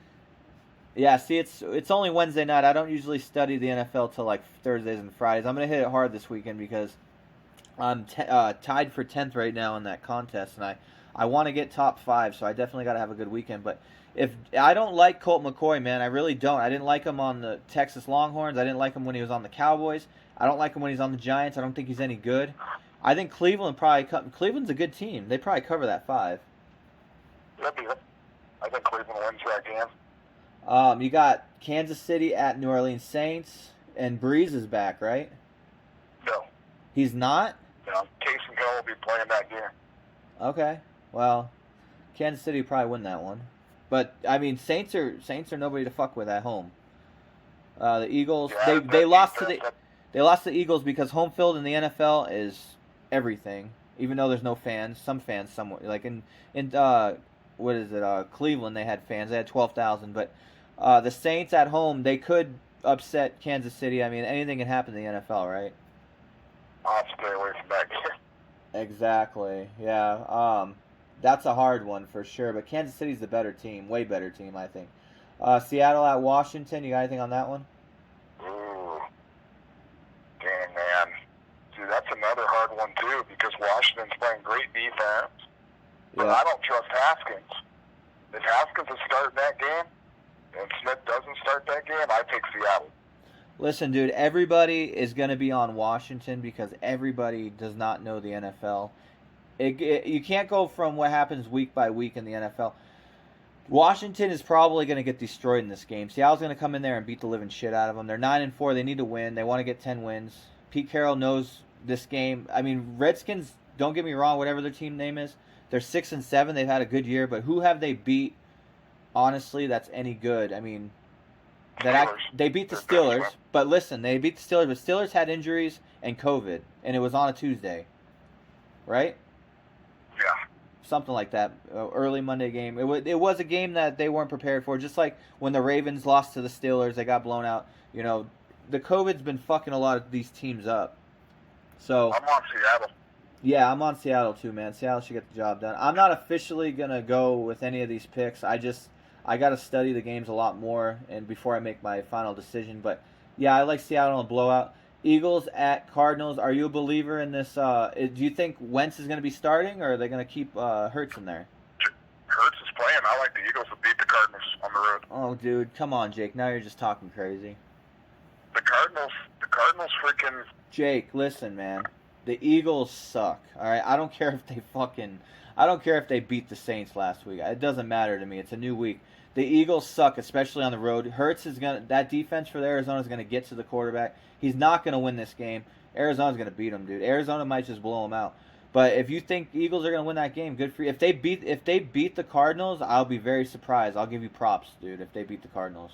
Yeah, see, it's only Wednesday night. I don't usually study the NFL till like Thursdays and Fridays. I'm going to hit it hard this weekend because I'm tied for 10th right now in that contest, and I want to get top 5, so I definitely got to have a good weekend. But if I don't like Colt McCoy, man, I really don't. I didn't like him on the Texas Longhorns. I didn't like him when he was on the Cowboys. I don't like him when he's on the Giants. I don't think he's any good. I think Cleveland's a good team. They probably cover that 5. That'd be it. I think Cleveland wins that game. You got Kansas City at New Orleans Saints, and Breeze is back, right? No. He's not? No. Taysom Hill will be playing that game. Okay. Well, Kansas City will probably win that one. But I mean, Saints are nobody to fuck with at home. The Eagles they lost to the Eagles because home field in the NFL is everything. Even though there's no fans, some fans somewhere like in what is it? Cleveland they had fans. They had 12,000, but The Saints at home, they could upset Kansas City. I mean, anything can happen in the NFL, right? I'll stay away from that game. Exactly. Yeah. That's a hard one for sure. But Kansas City's the better team, way better team, I think. Seattle at Washington. You got anything on that one? Ooh. Dang, man. Dude, that's another hard one, too, because Washington's playing great defense. But Yeah. I don't trust Haskins. If Haskins is starting that game and Smith doesn't start that game, I take Seattle. Listen, dude, everybody is going to be on Washington because everybody does not know the NFL. You can't go from what happens week by week in the NFL. Washington is probably going to get destroyed in this game. Seattle's going to come in there and beat the living shit out of them. They're 9-4. They need to win. They want to get 10 wins. Pete Carroll knows this game. I mean, Redskins, don't get me wrong, whatever their team name is, they're 6-7. They've had a good year, but who have they beat, honestly, that's any good? I mean, they beat the Steelers, but listen, they beat the Steelers, but Steelers had injuries and COVID, and it was on a Tuesday, right? Yeah. Something like that, early Monday game. It was a game that they weren't prepared for, just like when the Ravens lost to the Steelers, they got blown out. You know, the COVID's been fucking a lot of these teams up. So I'm on Seattle. yeah, I'm on Seattle too, man. Seattle should get the job done. I'm not officially gonna go with any of these picks. I got to study the games a lot more and before I make my final decision. But yeah, I like Seattle in a blowout. Eagles at Cardinals. Are you a believer in this? Do you think Wentz is going to be starting, or are they going to keep Hurts in there? Hurts is playing. I like the Eagles to beat the Cardinals on the road. Oh, dude, come on, Jake. Now you're just talking crazy. The Cardinals freaking... Jake, listen, man. The Eagles suck. All right, I don't care if they beat the Saints last week. It doesn't matter to me. It's a new week. The Eagles suck, especially on the road. Hurts is that defense for Arizona is gonna get to the quarterback. He's not gonna win this game. Arizona's gonna beat him, dude. Arizona might just blow him out. But if you think Eagles are gonna win that game, good for you. If they beat the Cardinals, I'll be very surprised. I'll give you props, dude. If they beat the Cardinals,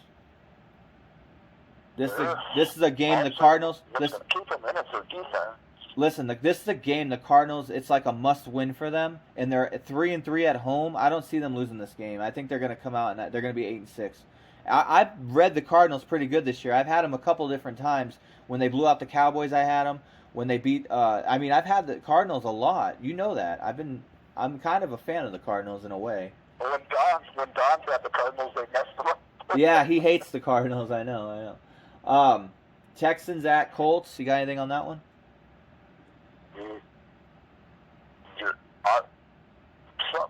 this is a game the Cardinals. Listen, keep them in it for defense. Listen, this is a game the Cardinals, it's like a must-win for them, and they're 3-3 at home. I don't see them losing this game. I think they're going to come out and they're going to be 8-6. I've read the Cardinals pretty good this year. I've had them a couple different times. When they blew out the Cowboys, I had them. When they beat, I've had the Cardinals a lot. You know that. I'm kind of a fan of the Cardinals in a way. Well, when Don's at the Cardinals, they messed them up. Yeah, he hates the Cardinals. I know. Texans at Colts. You got anything on that one?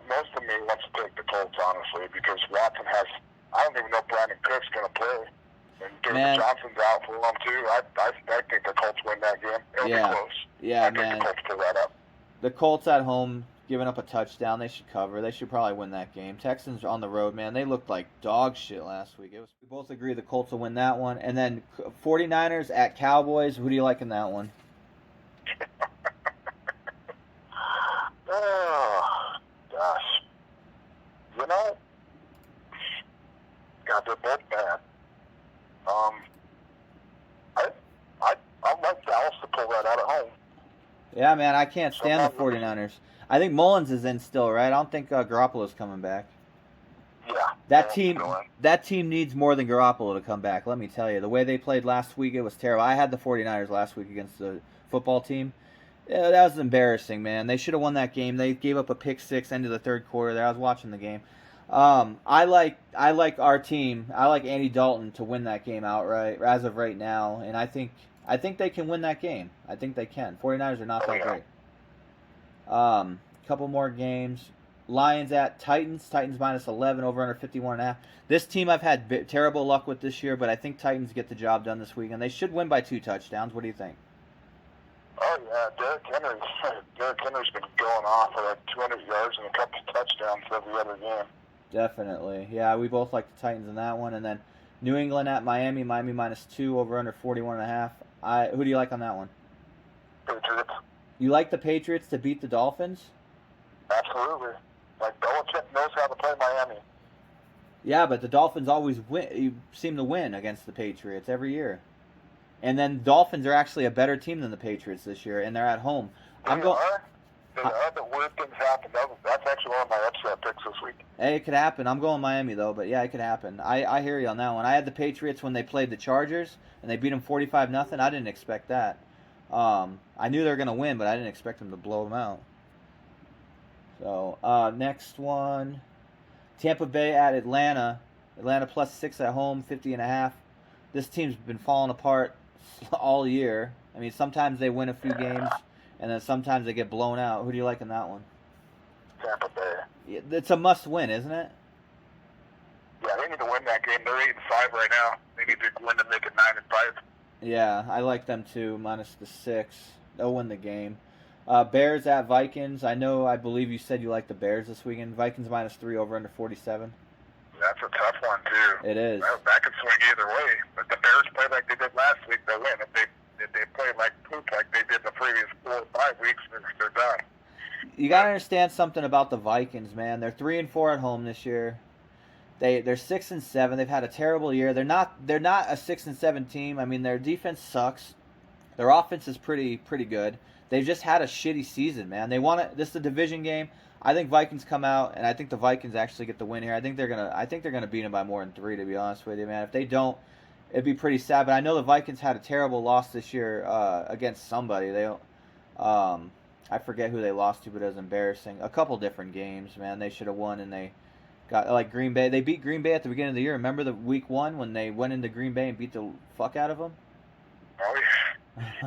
Most of me wants to take the Colts, honestly, because Watson has... I don't even know if Brandon Cook's going to play. And David Johnson's out for them, too. I think the Colts win that game. It'll be close. Yeah, I think the Colts pull that up. The Colts at home, giving up a touchdown. They should cover. They should probably win that game. Texans on the road, man. They looked like dog shit last week. We both agree the Colts will win that one. And then 49ers at Cowboys. Who do you like in that one? Oh, gosh. You know, God, they're both bad. I like Dallas to pull that out at home. Yeah, man, I can't stand the 49ers. I think Mullins is in still, right? I don't think Garoppolo's coming back. Yeah. That team needs more than Garoppolo to come back, let me tell you. The way they played last week, it was terrible. I had the 49ers last week against the football team. Yeah, that was embarrassing, man. They should have won that game. They gave up a pick six end of the third quarter there. I was watching the game. I like our team. I like Andy Dalton to win that game outright as of right now, and I think they can win that game. I think they can. 49ers are not that great. Couple more games. Lions at Titans. Titans minus 11 over under 51.5. This team I've had terrible luck with this year, but I think Titans get the job done this week, and they should win by 2 touchdowns. What do you think? Oh, yeah, Derrick Henry's been going off for like 200 yards and a couple touchdowns every other game. Definitely. Yeah, we both like the Titans in that one. And then New England at Miami. Miami minus 2 over under 41.5. Who do you like on that one? Patriots. You like the Patriots to beat the Dolphins? Absolutely. Like, Belichick knows how to play Miami. Yeah, but the Dolphins always win. You seem to win against the Patriots every year. And then Dolphins are actually a better team than the Patriots this year, and they're at home. They the other weird things happen. That's actually one of my upset picks this week. Hey, it could happen. I'm going Miami, though, but yeah, it could happen. I hear you on that one. I had the Patriots when they played the Chargers, and they beat them 45-0. I didn't expect that. I knew they were going to win, but I didn't expect them to blow them out. So, next one. Tampa Bay at Atlanta. Atlanta +6 at home, 50.5. This team's been falling apart all year. I mean, sometimes they win a few games, and then sometimes they get blown out. Who do you like in that one? Tampa Bay. Yeah, it's a must-win, isn't it? Yeah, they need to win that game. They're 8-5 right now. They need to win to make it 9-5. Yeah, I like them too, minus the 6. They'll win the game. Bears at Vikings. I believe you said you like the Bears this weekend. Vikings -3 over under 47. That's a tough one, too. It is. That could swing either way. If the Bears play like they did last week, they'll win. If they play like poop like they did the previous 4 or 5 weeks, they're done. You got to understand something about the Vikings, man. They're 3-4 at home this year. They're 6-7. They've had a terrible year. They're not a 6-7 team. I mean, their defense sucks. Their offense is pretty good. They've just had a shitty season, man. This is a division game. I think Vikings come out, and I think the Vikings actually get the win here. I think they're gonna beat them by more than 3, to be honest with you, man. If they don't, it'd be pretty sad. But I know the Vikings had a terrible loss this year against somebody. I forget who they lost to, but it was embarrassing. A couple different games, man. They should have won, and they got like Green Bay. They beat Green Bay at the beginning of the year. Remember the week 1 when they went into Green Bay and beat the fuck out of them? Oh,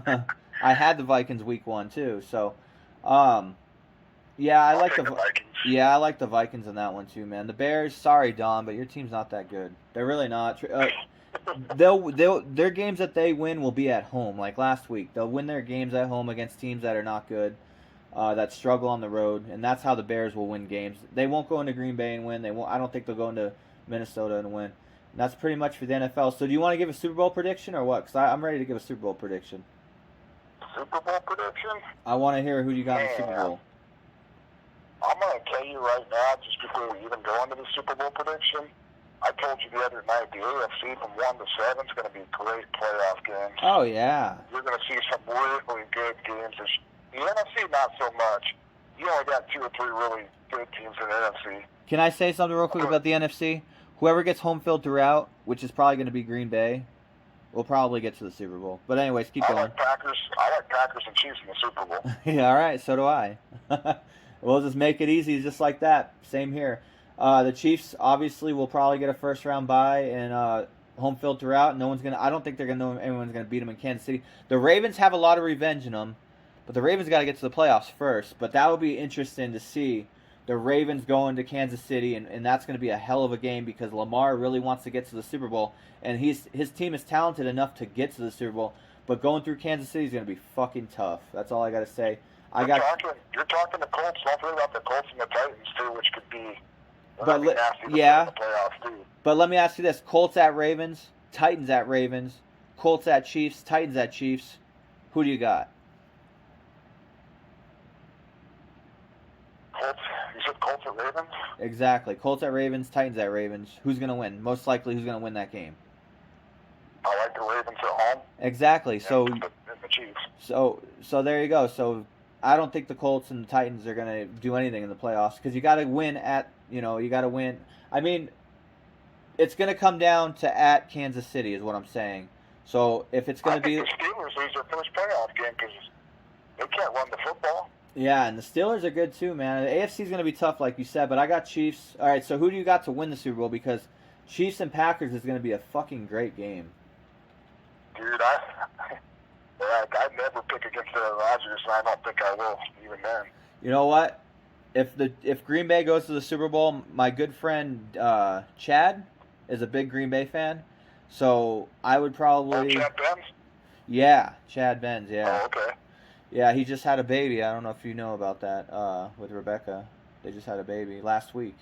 yeah. I had the Vikings week 1 too, so yeah, I like the Vikings. Yeah, I like the Vikings in that one too, man. The Bears, sorry Don, but your team's not that good. They're really not. Their games that they win will be at home, like last week. They'll win their games at home against teams that are not good, that struggle on the road, and that's how the Bears will win games. They won't go into Green Bay and win. They won't. I don't think they'll go into Minnesota and win. And that's pretty much for the NFL. So do you want to give a Super Bowl prediction or what? Because I'm ready to give a Super Bowl prediction. Super Bowl prediction? I want to hear who you got in the Super Bowl. I'm going to tell you right now, just before we even go into the Super Bowl prediction, I told you the other night, the AFC from 1 to 7 is going to be great playoff games. Oh, yeah. You're going to see some really good games. The NFC, not so much. You only got 2 or 3 really good teams in the NFC. Can I say something real quick about the NFC? Whoever gets home field throughout, which is probably going to be Green Bay, will probably get to the Super Bowl. But anyways, keep going. I like Packers and Chiefs in the Super Bowl. Yeah, all right, so do I. We'll just make it easy just like that. Same here. The Chiefs obviously will probably get a first-round bye and home field throughout. I don't think anyone's gonna beat them in Kansas City. The Ravens have a lot of revenge in them, but the Ravens got to get to the playoffs first. But that will be interesting to see. The Ravens going to Kansas City, and that's going to be a hell of a game because Lamar really wants to get to the Super Bowl, and his team is talented enough to get to the Super Bowl, but going through Kansas City is going to be fucking tough. That's all I got to say. You're talking the Colts. Don't forget about the Colts and the Titans too, which could be yeah. nasty in the playoffs too. But let me ask you this: Colts at Ravens, Titans at Ravens, Colts at Chiefs, Titans at Chiefs. Who do you got? Colts. You said Colts at Ravens? Exactly. Colts at Ravens, Titans at Ravens. Who's going to win? Most likely, who's going to win that game? I like the Ravens at home. Exactly. So, and the Chiefs. So there you go. So I don't think the Colts and the Titans are going to do anything in the playoffs because you got to win you got to win. I mean, it's going to come down to at Kansas City is what I'm saying. So if it's going to be the Steelers lose their first playoff game because they can't run the football. Yeah, and the Steelers are good too, man. The AFC is going to be tough, like you said, but I got Chiefs. All right, so who do you got to win the Super Bowl? Because Chiefs and Packers is going to be a fucking great game. Dude, I'd never pick against Aaron Rodgers, and I don't think I will, even then. You know what? If Green Bay goes to the Super Bowl, my good friend Chad is a big Green Bay fan, so I would probably... Chad Benz? Yeah, Chad Benz, yeah. Oh, okay. Yeah, he just had a baby. I don't know if you know about that with Rebecca. They just had a baby last week.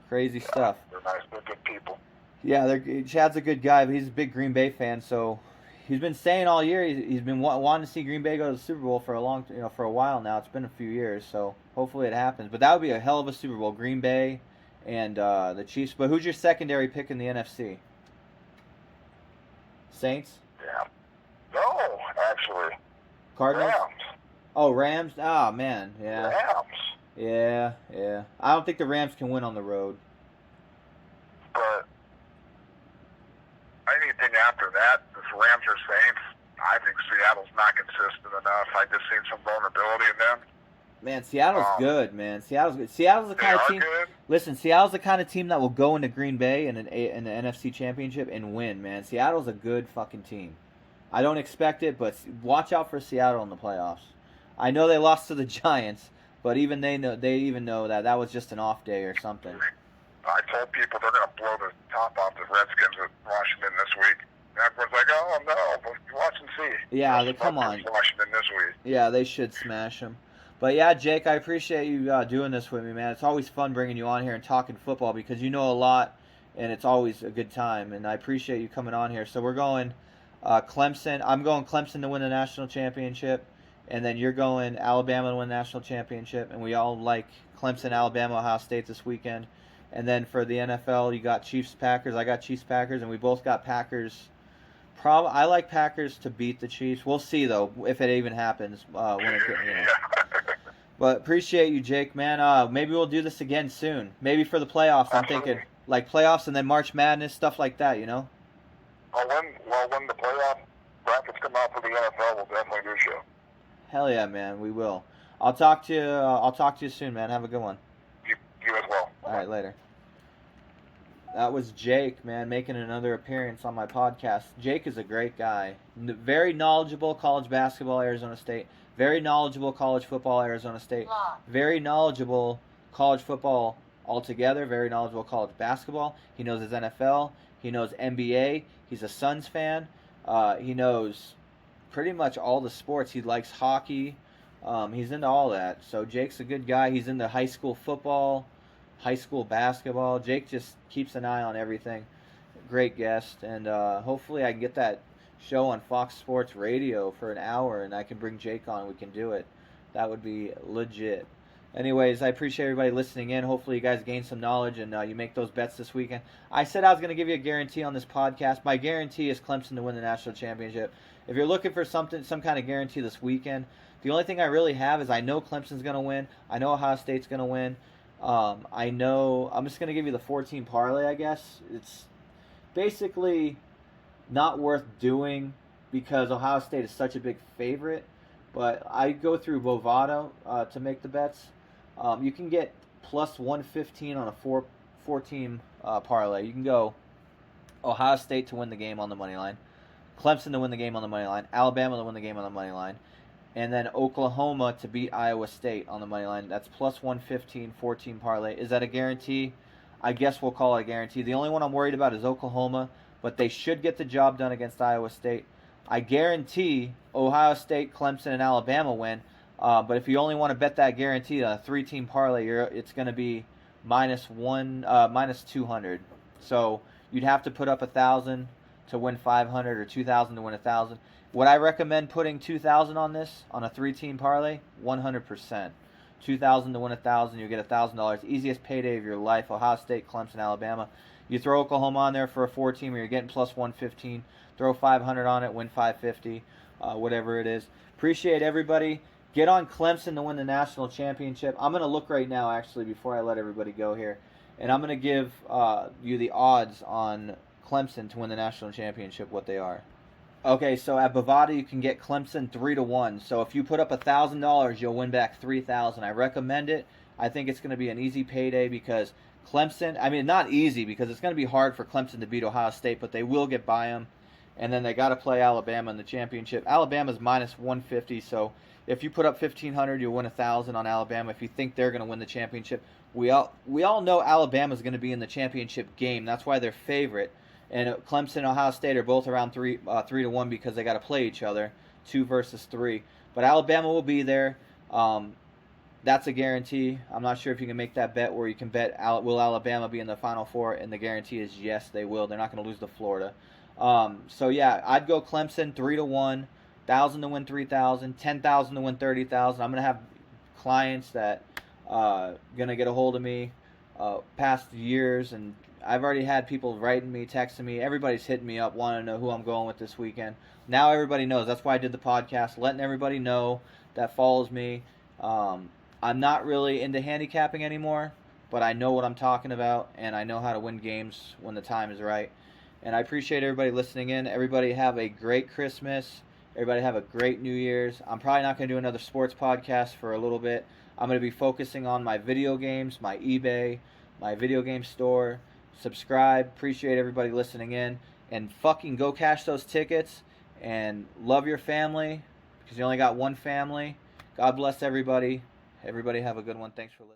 Crazy stuff. They're nice. They're good people. Yeah, Chad's a good guy, but he's a big Green Bay fan. So he's been saying all year he's been wanting to see Green Bay go to the Super Bowl for for a while now. It's been a few years, so hopefully it happens. But that would be a hell of a Super Bowl, Green Bay and the Chiefs. But who's your secondary pick in the NFC? Saints? Yeah. No, actually. Cardinals? Rams. Oh, Rams? Oh, man. Yeah. Rams. Yeah. I don't think the Rams can win on the road. But anything after that, this Rams or Saints, I think Seattle's not consistent enough. I just seen some vulnerability in them. Man, Seattle's good, man. Seattle's good. Seattle's the kind of team. Good. Listen, Seattle's the kind of team that will go into Green Bay in the NFC Championship and win, man. Seattle's a good fucking team. I don't expect it, but watch out for Seattle in the playoffs. I know they lost to the Giants, but even they know that was just an off day or something. I told people they're going to blow the top off the Redskins at Washington this week. And everyone's like, oh, no, but watch and see. Yeah, come on. Washington this week. Yeah, they should smash them. But yeah, Jake, I appreciate you doing this with me, man. It's always fun bringing you on here and talking football because you know a lot, and it's always a good time. And I appreciate you coming on here. So we're going Clemson. I'm going Clemson to win the national championship, and then you're going Alabama to win the national championship. And we all like Clemson, Alabama, Ohio State this weekend. And then for the NFL, you got Chiefs, Packers. I got Chiefs, Packers, and we both got Packers. I like Packers to beat the Chiefs. We'll see though if it even happens. But appreciate you, Jake, man. Maybe we'll do this again soon. Maybe for the playoffs. I'm thinking like playoffs and then March Madness, stuff like that. You know. When the playoff brackets come out for the NFL, we'll definitely do a show. Hell yeah, man. We will. I'll talk to you. I'll talk to you soon, man. Have a good one. You as well. All right, later. That was Jake, man, making another appearance on my podcast. Jake is a great guy. Very knowledgeable college basketball, Arizona State. Very knowledgeable college football, Arizona State. Very knowledgeable college football altogether. Very knowledgeable college basketball. He knows his NFL. He knows NBA. He's a Suns fan. He knows pretty much all the sports. He likes hockey. He's into all that. So Jake's a good guy. He's into high school football, high school basketball. Jake just keeps an eye on everything. Great guest. And hopefully I can get that show on Fox Sports Radio for an hour and I can bring Jake on. We can do it. That would be legit. Anyways, I appreciate everybody listening in. Hopefully you guys gain some knowledge and you make those bets this weekend. I said I was going to give you a guarantee on this podcast. My guarantee is Clemson to win the national championship. If you're looking for some kind of guarantee this weekend, the only thing I really have is I know Clemson's going to win. I know Ohio State's going to win. I know I'm just going to give you the 14 parlay, I guess. It's basically not worth doing because Ohio State is such a big favorite. But I go through Bovado to make the bets. You can get plus 115 on a four-team parlay. You can go Ohio State to win the game on the money line, Clemson to win the game on the money line, Alabama to win the game on the money line, and then Oklahoma to beat Iowa State on the money line. That's plus 115, 14 parlay. Is that a guarantee? I guess we'll call it a guarantee. The only one I'm worried about is Oklahoma, but they should get the job done against Iowa State. I guarantee Ohio State, Clemson, and Alabama win. But if you only want to bet that guarantee, a three-team parlay, it's going to be minus 200. So you'd have to put up 1,000 to win 500 or 2,000 to win 1,000. Would I recommend putting 2,000 on this on a three-team parlay? 100%. 2,000 to win 1,000, you get $1,000. Easiest payday of your life. Ohio State, Clemson, Alabama. You throw Oklahoma on there for a 4-teamer, you're getting plus 115. Throw 500 on it, win 550, whatever it is. Appreciate everybody. Get on Clemson to win the national championship. I'm going to look right now, actually, before I let everybody go here. And I'm going to give you the odds on Clemson to win the national championship, what they are. Okay, so at Bovada, you can get Clemson 3-1. So if you put up $1,000, you'll win back $3,000. I recommend it. I think it's going to be an easy payday because Clemson, I mean, not easy because it's going to be hard for Clemson to beat Ohio State, but they will get by them. And then they got to play Alabama in the championship. Alabama's minus 150, so if you put up 1,500, you'll win 1,000 on Alabama. If you think they're going to win the championship, we all know Alabama's going to be in the championship game. That's why they're favorite. And Clemson and Ohio State are both around 3-1 because they got to play each other, 2 versus 3. But Alabama will be there. That's a guarantee. I'm not sure if you can make that bet where you can bet will Alabama be in the Final Four, and the guarantee is yes, they will. They're not going to lose to Florida. So yeah, I'd go Clemson 3-1, 1,000 to win 3,000, 10,000 to win 30,000. I'm gonna have clients that gonna get a hold of me past years and I've already had people writing me, texting me. Everybody's hitting me up, wanting to know who I'm going with this weekend. Now everybody knows. That's why I did the podcast, letting everybody know that follows me. I'm not really into handicapping anymore, but I know what I'm talking about, and I know how to win games when the time is right. And I appreciate everybody listening in. Everybody have a great Christmas. Everybody have a great New Year's. I'm probably not going to do another sports podcast for a little bit. I'm going to be focusing on my video games, my eBay, my video game store. Subscribe. Appreciate everybody listening in. And fucking go cash those tickets. And love your family, because you only got one family. God bless everybody. Everybody have a good one. Thanks for listening.